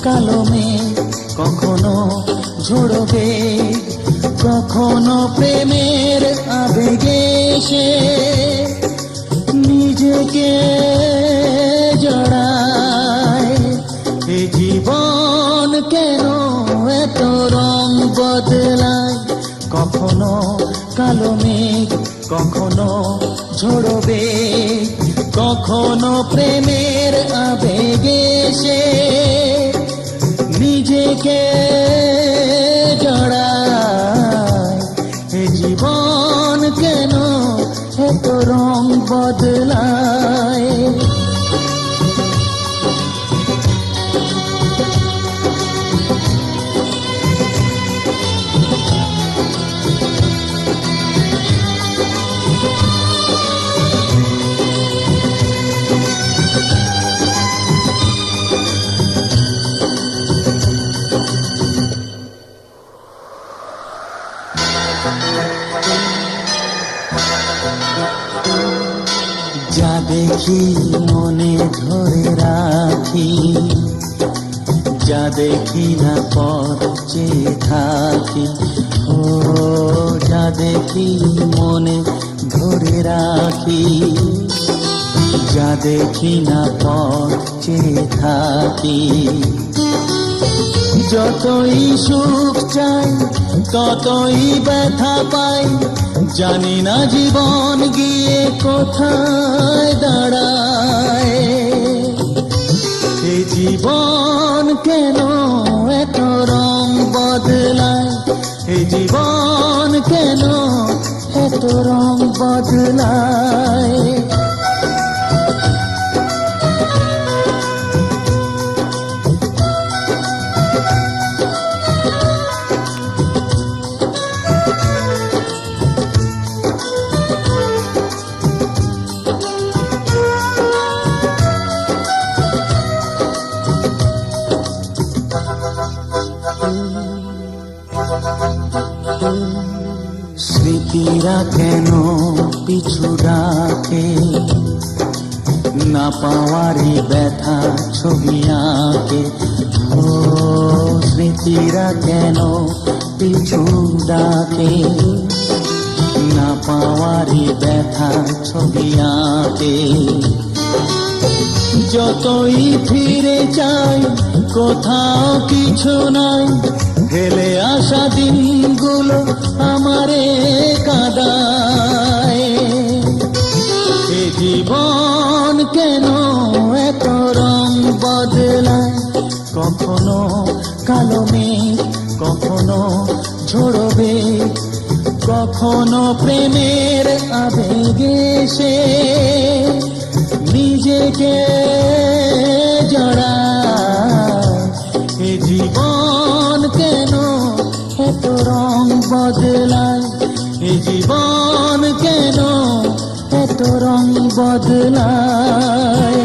কালো মেঘ, কখনো ঝোড়বে, কখনো প্রেমের আবেগে সে নিজেকে জড়ায়। এ জীবন কেন এত রং বদলায়? কখনো কালো মেঘ, কখনো ঝোড়বে, কখনো প্রেমের আবেগে সে নিজেকে জড়ায়। এ জীবন কেন এত রং বদলায়? যা দেখি মনে ধরে রাখি, যা দেখি না পথ চেয়ে থাকি। ও যা দেখি মনে ধরে রাখি, যা দেখি না পথ চেয়ে থাকি। যতই সুখ চাই ততই ব্যথা পাই, জানি না জীবন গিয়ে কোথায় দাঁড়ায়। এ জীবন কেন এত রং বদলায়? এ জীবন কেন এত রং বদলায়? স্মৃতিরা কেন পিছু ডাকে, না পাওয়ারই ব্যথা ছবি আঁকে। ও স্মৃতিরা কেন পিছু ডাকে, না পাওয়ারই ব্যথা ছবি আঁকে। যতই ফিরে চাই কোথাও কিছু নাই, ফেলে আসা দিনগুলো আমারে কাঁদায়। এ জীবন কেন এত রং বদলায়? কখনো কালো মেঘ, কখনো ঝোড়বে, কখনো প্রেমের আবেগে সে নিজেকে জড়ায়। এ জীবন কেন এত রং বদলায়? এ জীবন কেন এত রং বদলায়?